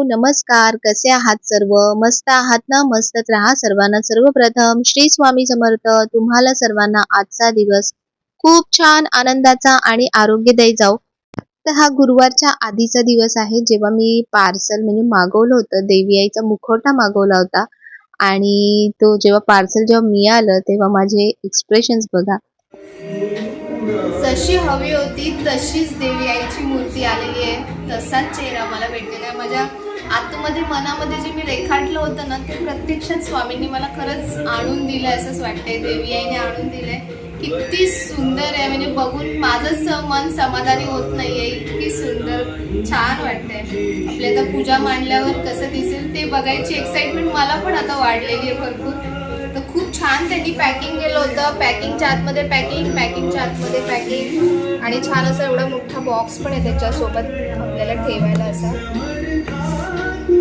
नमस्कार. कसे आहात सर्व? मस्त आहात ना? मस्तच राहा सर्वांना. सर्वप्रथम श्री स्वामी समर्थ. तुम्हाला सर्वांना आजचा दिवस खूप छान आनंदाचा आणि आरोग्यदायी जाओ. तर हा गुरुवारच्या आधीचा दिवस आहे, जेव्हा मी पार्सल म्हणजे मागवलं होतं. देवी आईचा मुखवटा मागवला होता आणि तो जेव्हा पार्सल मिळालं, तेव्हा माझे एक्सप्रेशन्स बघा. जशी हवी होती तशीच देवी आईची मूर्ती आलेली आहे, तसाच चेहरा मला भेटलेला आहे. माझ्या आतमध्ये मनामध्ये जे मी रेखाटलं होतं ना, ते प्रत्यक्षात स्वामींनी मला खरंच आणून दिलं असंच वाटतंय. देवी आईने आणून दिलंय. किती सुंदर आहे, म्हणजे बघून माझंच मन समाधानी होत नाहीये. इतकी सुंदर छान वाटतंय. आपल्या आता पूजा मांडल्यावर कसं दिसेल ते बघायची एक्साइटमेंट मला पण आता वाढलेली आहे भरपूर. तर खूप छान त्यांनी पॅकिंग केलं होतं. पॅकिंगच्या आतमध्ये पॅकिंगच्या आतमध्ये पॅकिंग आणि छान असा एवढा मोठा बॉक्स पण आहे त्याच्यासोबत आपल्याला ठेवायला असा.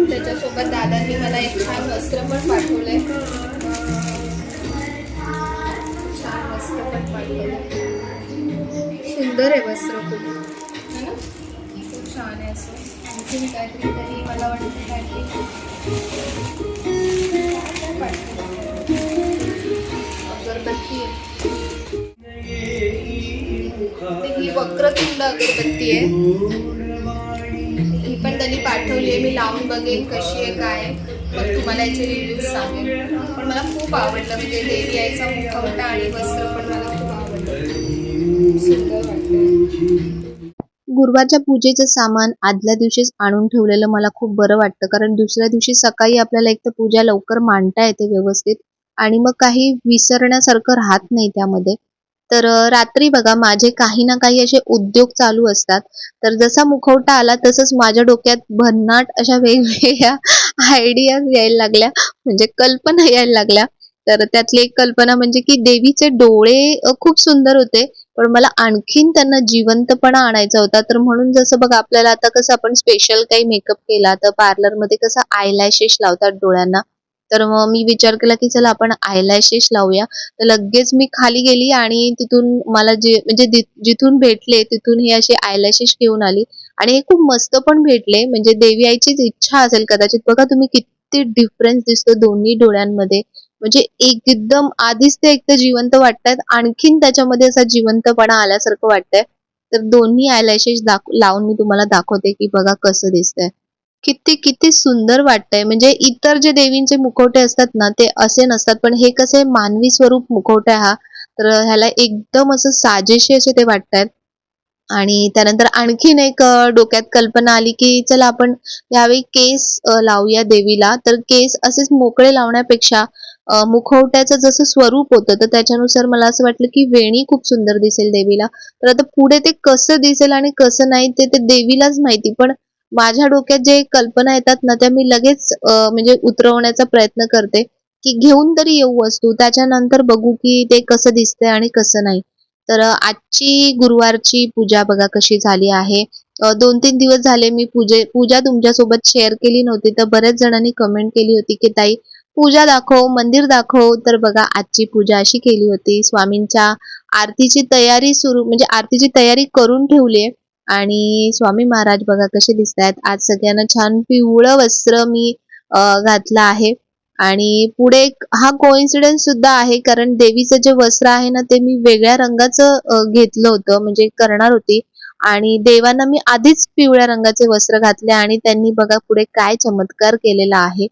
त्याच्यासोबत दादांनी मला एक छान वस्त्र पण पाठवलंय. छान वस्त्र पण पाठवलंय. सुंदर आहे वस्त्र खूप, है ना? खूप छान आहे असं. आणखी काहीतरी तरी मला वाटतं काहीतरी अगरबत्ती आहे. ही वक्रतुंड अगरबत्ती आहे. ही पण त्यांनी पाठवली आहे. मी लावून बघेन कशी आहे काय आहे, मग तुम्हाला याचे रिव्ह्यूज सांगेन. पण मला खूप आवडलं, म्हणजे देवी आईचा मुखवटा आणि वस्त्र पण मला खूप आवडलं. सुंदर वाटतं. गुरुवारच्या पूजेचं सामान आदल्या दिवशीच आणून ठेवलेलं मला खूप बरं वाटतं, कारण दुसऱ्या दिवशी सकाळी आपल्याला एक तर पूजा लवकर मांडता येते व्यवस्थित आणि मग काही विसरण्यासारखं राहत नाही त्यामध्ये. तर रात्री बघा माझे काही ना काही असे उद्योग चालू असतात. तर जसा मुखवटा आला तसंच माझ्या डोक्यात भन्नाट अशा वेगवेगळ्या आयडियाज यायला लागल्या, म्हणजे कल्पना यायला लागल्या. तर त्यातली एक कल्पना म्हणजे की देवीचे डोळे खूप सुंदर होते, पण मला आणखीन त्यांना जिवंतपणा आणायचा होता. तर म्हणून जसं बघा आपल्याला आता कसं आपण स्पेशल काही मेकअप केला तर पार्लरमध्ये कसं आयलॅशेस लावतात डोळ्यांना. तर मग मी विचार केला की चला आपण आयलॅशेस लावूया. तर लगेच मी खाली गेली आणि तिथून मला जे म्हणजे जिथून भेटले तिथून हे असे आयलॅशेस घेऊन आली आणि हे खूप मस्त पण भेटले. म्हणजे देवी आईचीच इच्छा असेल कदाचित. बघा तुम्ही किती डिफरन्स दिसतो दोन्ही डोळ्यांमध्ये. म्हणजे एकदम आधीच ते एकतर जिवंत वाटतात, आणखीन त्याच्यामध्ये असा जिवंतपणा आल्यासारखं वाटतंय. तर दोन्ही आयलॅशेस लावून मी तुम्हाला दाखवते की बघा कसं दिसतंय. किती किती सुंदर वाटतंय. म्हणजे इतर जे देवींचे मुखवटे असतात ना ते असे नसतात, पण हे कसे मानवी स्वरूप मुखवटा आहे हा. तर ह्याला एकदम असं साजेसे असे ते वाटतायत. आणि त्यानंतर आणखीन एक डोक्यात कल्पना आली की चला आपण यावेळी केस लावूया देवीला. तर केस असेच मोकळे लावण्यापेक्षा मुखवट्याचं जसं स्वरूप होतं तर त्याच्यानुसार मला असं वाटलं की वेणी खूप सुंदर दिसेल देवीला. तर आता पुढे ते कसं दिसेल आणि कसं नाही ते ते देवीलाच माहिती. पण माझ्या डोक्यात जे कल्पना येतात ना त्या मी लगेच म्हणजे उतरवण्याचा प्रयत्न करते की घेऊन तरी येऊ वस्तू, त्याच्यानंतर बघू की ते कसं दिसतंय आणि कसं नाही. तर आजची गुरुवारची पूजा बघा कशी झाली आहे. 2-3 दिवस झाले मी पूजा तुमच्यासोबत शेअर केली नव्हती. तर बऱ्याच जणांनी कमेंट केली होती की ताई पूजा दाखव, मंदिर दाखव. तर बघा आजची पूजा अशी केली होती. स्वामींच्या आरतीची तयारी सुरू म्हणजे आरतीची तयारी करून ठेवली आहे आणि स्वामी महाराज बघा कसे दिसतायत. आज सगळ्यांना छान पिवळं वस्त्र मी घातलं आहे आणि पुढे हा कोइन्सिडन्स सुद्धा आहे, कारण देवीचं जे वस्त्र आहे ना ते मी वेगळ्या रंगाचं घेतलं होतं म्हणजे करणार होती आणि देवांना मी आधीच पिवळ्या रंगाचे वस्त्र घातले आणि त्यांनी बघा पुढे काय चमत्कार केलेला आहे.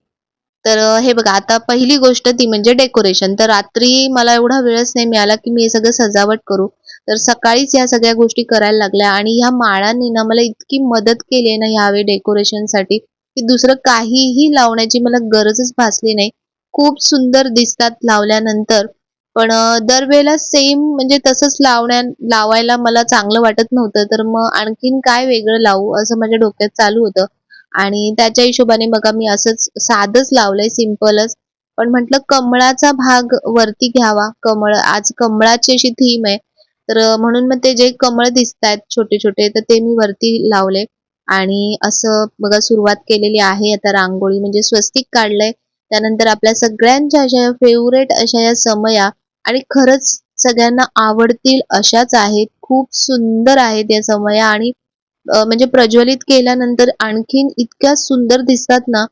तर हे बघा आता पहिली गोष्ट ती म्हणजे डेकोरेशन. तर रात्री मला एवढा वेळच नाही मिळाला की मी हे सगळं सजावट करू. तर सकाळीच या सगळ्या गोष्टी करायला लागल्या आणि ह्या माळांनी ना मला इतकी मदत केली आहे ना ह्यावेळी डेकोरेशनसाठी की दुसरं काहीही लावण्याची मला गरजच भासली नाही. खूप सुंदर दिसतात लावल्यानंतर. पण दरवेळेला सेम म्हणजे तसंच लावायला मला चांगलं वाटत नव्हतं. तर मग आणखीन काय वेगळं लावू असं माझ्या डोक्यात चालू होतं आणि त्याच्या हिशोबाने बघा मी असंच साधंच लावलंय सिंपलच. पण म्हटलं कमळाचा भाग वरती घ्यावा. आज कमळाची अशी थीम आहे. तर म्हणून मग ते जे कमळ दिसतायत छोटे छोटे तर ते मी वरती लावले आणि असं बघा सुरुवात केलेली आहे आता रांगोळी म्हणजे स्वस्तिक काढलंय. त्यानंतर आपल्या सगळ्यांच्या अशा फेवरेट अशा या समया आणि खरंच सगळ्यांना आवडतील अशाच आहेत. खूप सुंदर आहेत या समया आणि म्हणजे प्रज्वलित केल्यानंतर आणखीन इतक्या सुंदर दिसतात ना,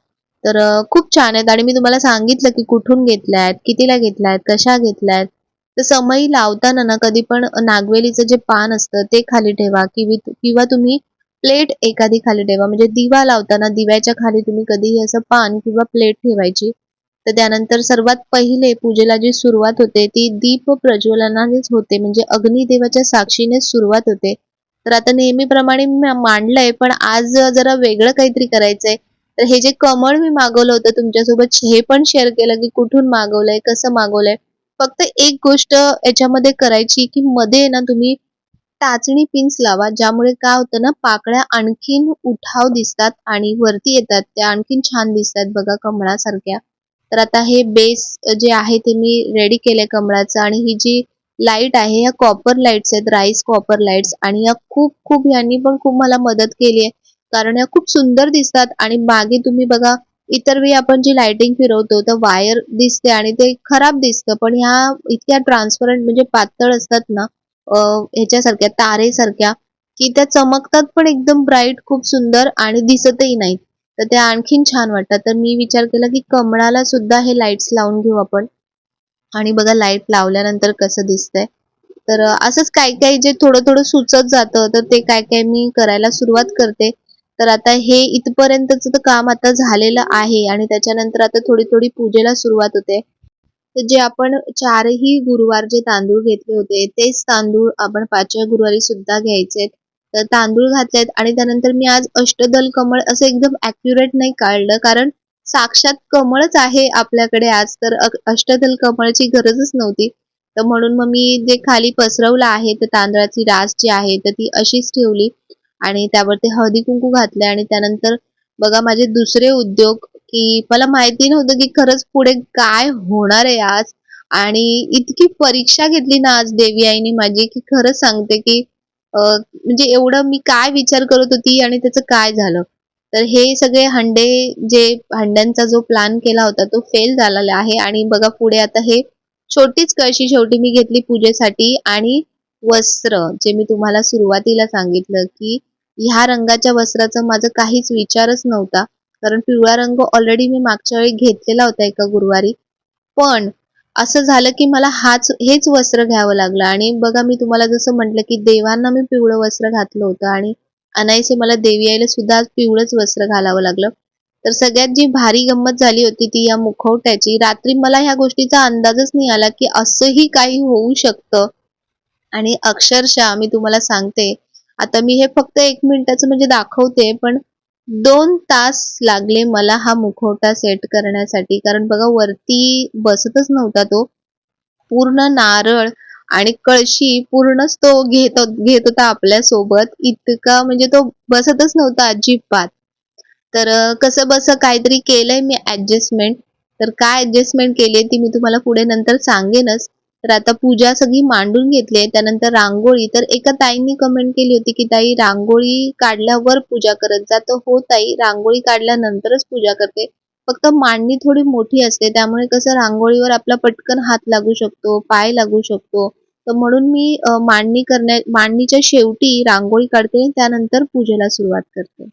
तर खूप छान आहेत. आणि मी तुम्हाला सांगितलं की कुठून घेतल्यात, कितीला घेतल्यात, कशा घेतल्यात. तर समई लावताना ना कधी पण नागवेलीचं जे पान असतं ते खाली ठेवा, किंवा तुम्ही प्लेट एखादी खाली ठेवा. म्हणजे दिवा लावताना दिव्याच्या खाली तुम्ही कधीही असं पान किंवा प्लेट ठेवायची. तर त्यानंतर सर्वात पहिले पूजेला जी सुरुवात होते ती दीप प्रज्वलनानेच होते, म्हणजे अग्निदेवाच्या साक्षीनेच सुरुवात होते. तर आता नेहमीप्रमाणे मी मांडलंय, पण आज जरा वेगळं काहीतरी करायचंय. तर हे जे कमळ मी मागवलं होतं तुमच्यासोबत हे पण शेअर केलं की कुठून मागवलंय, कसं मागवलंय. फक्त एक गोष्ट याच्यामध्ये करायची की मध्ये ना तुम्ही टाचणी पिन्स लावा, ज्यामुळे काय होतं ना, पाकळ्या आणखीन उठाव दिसतात आणि वरती येतात, त्या आणखीन छान दिसतात बघा कमळासारख्या. तर आता हे बेस जे आहे ते मी रेडी केलंय कमळाचं. आणि ही जी लाईट आहे ह्या कॉपर लाईट्स आहेत, राईस कॉपर लाईट्स. आणि या खूप खूप यांनी पण खूप मला मदत केली आहे, कारण या खूप सुंदर दिसतात. आणि मागे तुम्ही बघा, इतर वेळी आपण जी लाइटिंग फिरवतो तर वायर दिसते आणि ते खराब दिसतं, पण ह्या इतक्या ट्रान्सपरंट म्हणजे पातळ असतात ना, ह्याच्यासारख्या तारेसारख्या, की त्या चमकतात पण एकदम ब्राईट, खूप सुंदर आणि दिसतही नाही. तर त्या आणखीन छान वाटतात. तर मी विचार केला की कमळाला सुद्धा हे लाईट्स लावून घेऊ आपण. आणि बघा लाईट लावल्यानंतर कसं दिसतंय. तर असंच काही काही जे थोडं थोडं सुचत जातं, तर ते काय काय मी करायला सुरुवात करते. तर आता हे इथपर्यंतचं तर काम आता झालेलं आहे आणि त्याच्यानंतर आता थोडी थोडी पूजेला सुरुवात होते. तर जे आपण 4ही गुरुवार जे तांदूळ घेतले होते तेच तांदूळ आपण 5व्या गुरुवारी सुद्धा घ्यायचे. तर तांदूळ घातलेत आणि त्यानंतर मी आज अष्टदल कमळ असं एकदम ॲक्युरेट नाही काढलं, कारण साक्षात कमळच आहे आपल्याकडे आज, तर अष्टदल कमळची गरजच नव्हती. तर म्हणून मग मी जे खाली पसरवलं आहे तर तांदळाची रास जी आहे तर ती अशीच ठेवली आणि त्यावरती हळदी कुंकू घातले. आणि त्यानंतर बघा माझे दुसरे उद्योग, की मला माहिती नव्हतं की खरंच पुढे काय होणार आहे आज. आणि इतकी परीक्षा घेतली ना आज देवी आईने माझी, की खरंच सांगते की म्हणजे एवढं मी काय विचार करत होती आणि त्याचं काय झालं. तर हे सगळे हंडे, जे हंड्यांचा जो प्लॅन केला होता तो फेल झालेला आहे. आणि बघा पुढे आता हे छोटीच कळशी शेवटी मी घेतली पूजेसाठी. आणि वस्त्र जे मी तुम्हाला सुरुवातीला सांगितलं की ह्या रंगाच्या वस्त्राचा माझा काहीच विचारच नव्हता, कारण पिवळा रंग ऑलरेडी मी मागच्या वेळी घेतलेला होता एका गुरुवारी. पण असं झालं की मला हेच वस्त्र घ्यावं लागलं. आणि बघा मी तुम्हाला जसं म्हटलं की देवांना मी पिवळं वस्त्र घातलं होतं आणि अनायासे मला देवी आईला सुद्धा आज पिवळंच वस्त्र घालावं लागलं. तर सगळ्यात जी भारी गंमत झाली होती ती या मुखवट्याची. रात्री मला ह्या गोष्टीचा अंदाजच नाही आला की असंही काही होऊ शकतं. आणि अक्षरशः मी तुम्हाला सांगते, आता मी हे फक्त 1 मिनिटाचं म्हणजे दाखवते, पण 2 तास लागले मला हा मुखवटा सेट करण्यासाठी. कारण बघा वरती बसतच नव्हता तो. पूर्ण नारळ आणि कळशी पूर्णच तो घेत होता आपल्यासोबत. इतका म्हणजे तो बसतच नव्हता अजिबात. तर कसंबसं काहीतरी केलंय मी ॲडजस्टमेंट. तर काय ॲडजस्टमेंट केली ती मी तुम्हाला पुढे नंतर सांगेनच. तर आता पूजा सगळी मांडून घेतली आहे. त्यानंतर रांगोळी. तर एका ताईंनी कमेंट केली होती की ताई रांगोळी काढल्यावर पूजा करत जा. तर हो ताई, रांगोळी काढल्यानंतरच पूजा करते. फक्त मांडणी थोडी मोठी असते, त्यामुळे कसं रांगोळीवर आपला पटकन हात लागू शकतो, पाय लागू शकतो. तर म्हणून मी मांडणीच्या शेवटी रांगोळी काढते, त्यानंतर पूजेला सुरुवात करते.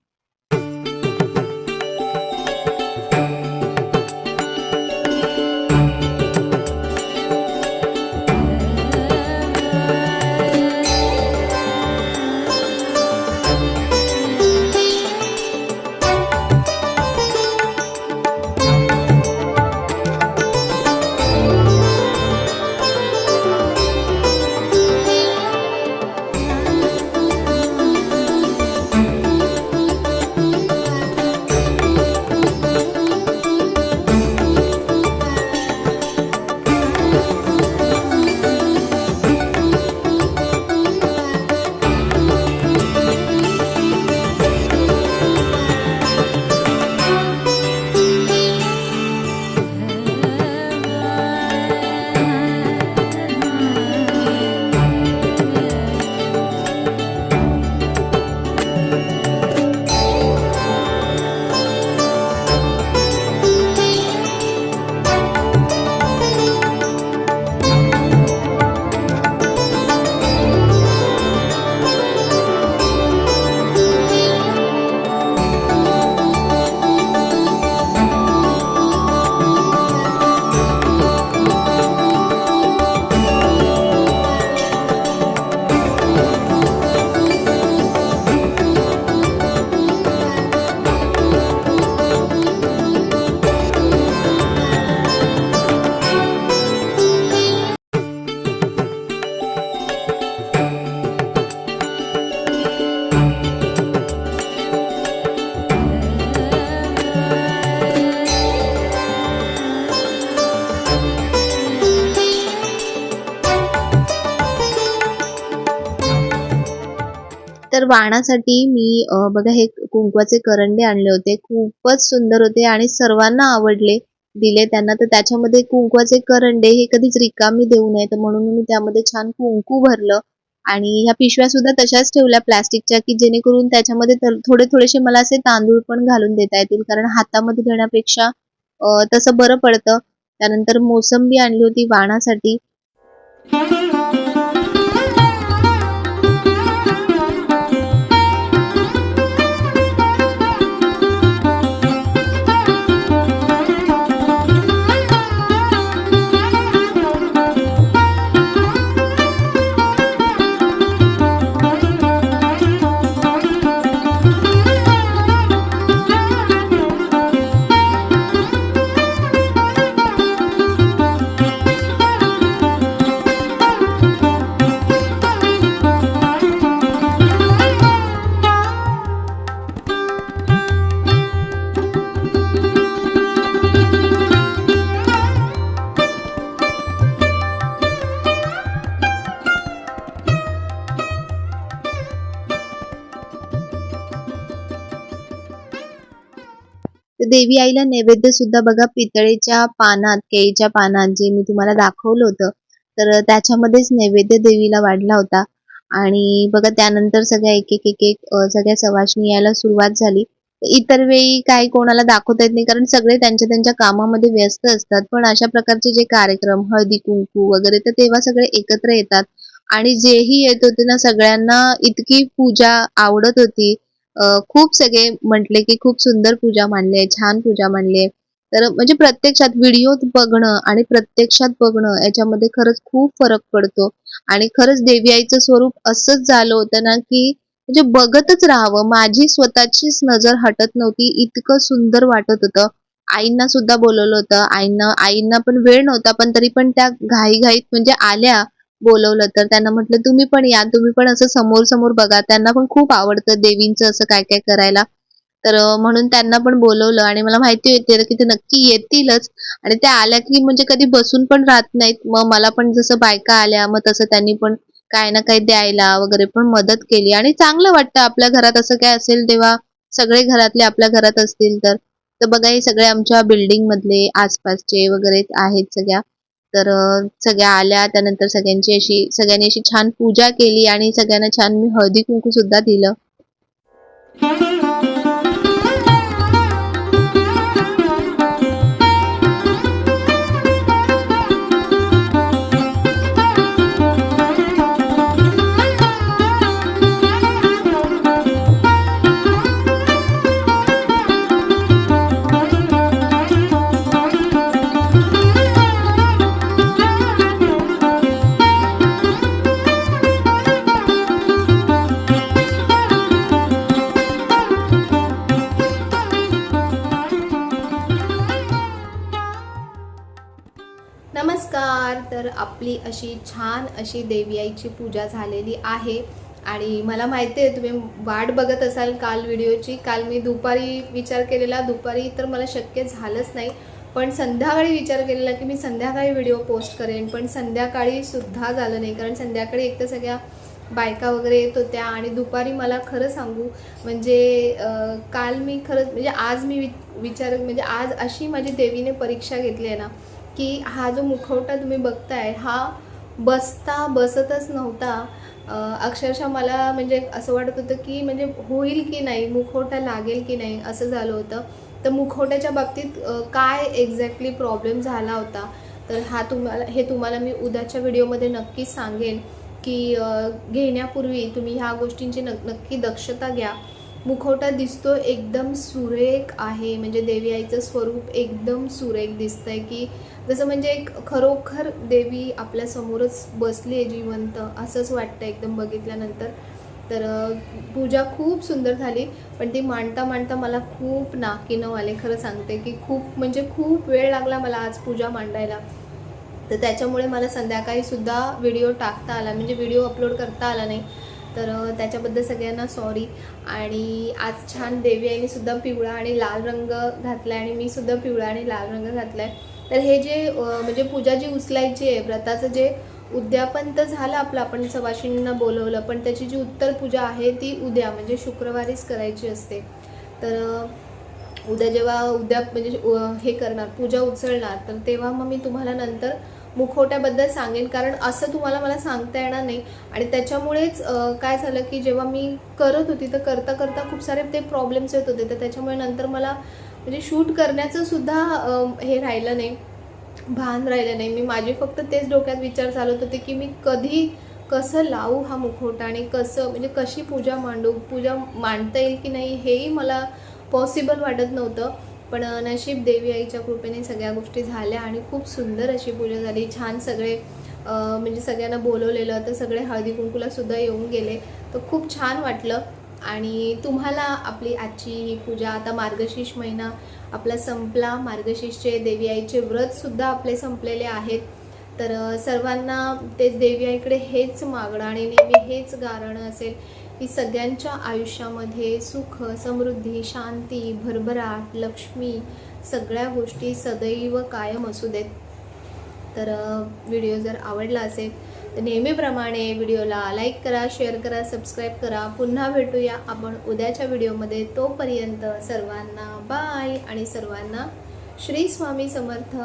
वाणासाठी मी बघा हे कुंकवाचे करंडे आणले होते. खूपच सुंदर होते आणि सर्वांना आवडले. दिले त्यांना. तर त्याच्यामध्ये कुंकवाचे करंडे हे कधीच रिकामी देऊ नये, तर म्हणून मी त्यामध्ये छान कुंकू भरलं आणि ह्या पिशव्या सुद्धा तशाच ठेवल्या प्लास्टिकच्या, की जेणेकरून त्याच्यामध्ये थोडेसे मला असे तांदूळ पण घालून देता येतील, कारण हातामध्ये देण्यापेक्षा तसं बरं पडतं. त्यानंतर मोसंबी आणली होती वाणासाठी. तर देवी आईला नैवेद्य सुद्धा बघा पितळेच्या पानात, केळीच्या पानात जे मी तुम्हाला दाखवलं होतं, तर त्याच्यामध्येच नैवेद्य देवीला वाढला होता. आणि बघा त्यानंतर सगळ्या एक सगळ्या सवाष्णी यायला सुरुवात झाली. इतर वेळी काही कोणाला दाखवता येत नाही, कारण सगळे त्यांच्या त्यांच्या कामामध्ये व्यस्त असतात. पण अशा प्रकारचे जे कार्यक्रम, हळदी कुंकू वगैरे, तर तेव्हा सगळे एकत्र येतात. आणि जेही येत होते ना, सगळ्यांना इतकी पूजा आवडत होती. खूप सगळे म्हटले की खूप सुंदर पूजा मांडली आहे, छान पूजा मांडली आहे. तर म्हणजे प्रत्यक्षात व्हिडिओत बघणं आणि प्रत्यक्षात बघणं याच्यामध्ये खरंच खूप फरक पडतो. आणि खरंच देवी आईचं स्वरूप असंच झालं होतं ना, की म्हणजे बघतच राहावं. माझी स्वतःचीच नजर हटत नव्हती, इतकं सुंदर वाटत होतं. आईंना सुद्धा बोलवलं होतं. आईंना पण वेळ नव्हता, पण तरी पण त्या घाईघाईत म्हणजे आल्या बोलवलं तर. त्यांना म्हटलं तुम्ही पण या, तुम्ही पण असं समोर बघा. त्यांना पण खूप आवडतं देवींचं असं काय काय करायला. तर म्हणून त्यांना पण बोलवलं आणि मला माहिती होती की ते नक्की येतीलच. आणि त्या आल्या की म्हणजे कधी बसून पण राहत नाहीत. मग मला पण जसं बायका आल्या, मग तसं त्यांनी पण काही ना काही द्यायला वगैरे पण मदत केली. आणि चांगलं वाटतं आपल्या घरात असं काय असेल तेव्हा, सगळे घरातले आपल्या घरात असतील तर. तर बघा हे सगळे आमच्या बिल्डिंग मधले आसपासचे वगैरे आहेत सगळ्या. तर सगळ्या आल्या. त्यानंतर सगळ्यांनी अशी छान पूजा केली आणि सगळ्यांना छान मी हळदी कुंकू सुद्धा दिलं. नमस्कार. तर आपली अशी छान अशी देवी आईची पूजा झालेली आहे आणि मला माहिती आहे तुम्ही वाट बघत असाल काल व्हिडिओची. काल मी दुपारी विचार केलेला, दुपारी तर मला शक्य झालंच नाही, पण संध्याकाळी विचार केलेला की मी संध्याकाळी व्हिडिओ पोस्ट करेन, पण संध्याकाळी सुद्धा झालं नाही. कारण संध्याकाळी एक तर सगळ्या बायका वगैरे येत होत्या आणि दुपारी मला खरं सांगू म्हणजे काल मी खरंच म्हणजे आज मी विचार म्हणजे आज अशी माझी देवीने परीक्षा घेतली आहे ना, की हा जो मुखवटा तुम्ही बघताय हा बसतच नव्हता. अक्षरशः मला म्हणजे असं वाटत होतं की म्हणजे होईल की नाही, मुखवटा लागेल की नाही, असं झालं होतं. तर मुखवट्याच्या बाबतीत काय एक्झॅक्टली प्रॉब्लेम झाला होता, तर तुम्हाला मी उद्याच्या व्हिडिओमध्ये नक्कीच सांगेन की घेण्यापूर्वी तुम्ही ह्या गोष्टींची नक्की दक्षता घ्या. मुखवटा दिसतो एकदम सुरेख आहे, म्हणजे देवी आईचं स्वरूप एकदम सुरेख दिसतंय, की जसं म्हणजे एक खरोखर देवी आपल्या समोरच बसली आहे जिवंत, असंच वाटतं एकदम बघितल्यानंतर. तर पूजा खूप सुंदर झाली, पण ती मांडता मला खूप नाकीनऊ आले. खरं सांगते की खूप वेळ लागला मला आज पूजा मांडायला. तर त्याच्यामुळे मला संध्याकाळीसुद्धा व्हिडिओ टाकता आला, म्हणजे व्हिडिओ अपलोड करता आला नाही. तर त्याच्याबद्दल सगळ्यांना सॉरी. आणि आज छान देवी आईने सुद्धा पिवळा आणि लाल रंग घातला आहे आणि मी सुद्धा पिवळा आणि लाल रंग घातला आहे. तर हे जे म्हणजे पूजा जी उचलायची आहे, व्रताचं जे उद्यापन तर झालं आपलं, आपण सवाशिणींना बोलवलं, पण त्याची जी उत्तर पूजा आहे ती उद्या म्हणजे शुक्रवारीच करायची असते. तर उद्या जेव्हा म्हणजे हे करणार, पूजा उचलणार, तर तेव्हा मग मी तुम्हाला नंतर मुखवट्याबद्दल सांगेन, कारण असं तुम्हाला मला सांगता येणार नाही. आणि त्याच्यामुळेच काय झालं की जेव्हा मी करत होती तर करता करता खूप सारे ते प्रॉब्लेम्स येत होते, तर त्याच्यामुळे नंतर मला म्हणजे शूट करण्याचं सुद्धा हे राहिलं नाही, भान राहिलं नाही. मी माझे फक्त तेच डोक्यात विचार चालत होते की मी कधी कसं लावू हा मुखवटा आणि कसं म्हणजे कशी पूजा मांडू, पूजा मांडता येईल की नाही हेही मला पॉसिबल वाटत नव्हतं. पण नशीब देवी आईच्या कृपेने सगळ्या गोष्टी झाल्या आणि खूप सुंदर अशी पूजा झाली. छान सगळे म्हणजे सगळ्यांना बोलवलेलं, तर सगळे हळदी कुंकूला सुद्धा येऊन गेले, तर खूप छान वाटलं. आणि तुम्हाला आपली आजची ही पूजा, आता मार्गशीर्ष महिना आपला संपला, मार्गशीर्षचे देवी आईचे व्रतसुद्धा आपले संपलेले आहेत. तर सर्वांना तेच देवी आईकडे हेच मागणं आणि नेहमी हेच गारणं असेल की सगळ्यांच्या आयुष्यामध्ये सुख, समृद्धी, शांती, भरभराट, लक्ष्मी सगळ्या गोष्टी सदैव कायम असू देत. तर व्हिडिओ जर आवडला असेल तर नेहमीप्रमाणे व्हिडिओला लाईक करा, शेअर करा, सबस्क्राईब करा. पुन्हा भेटूया आपण उद्याच्या व्हिडिओमध्ये. तोपर्यंत सर्वांना बाय आणि सर्वांना श्री स्वामी समर्थ.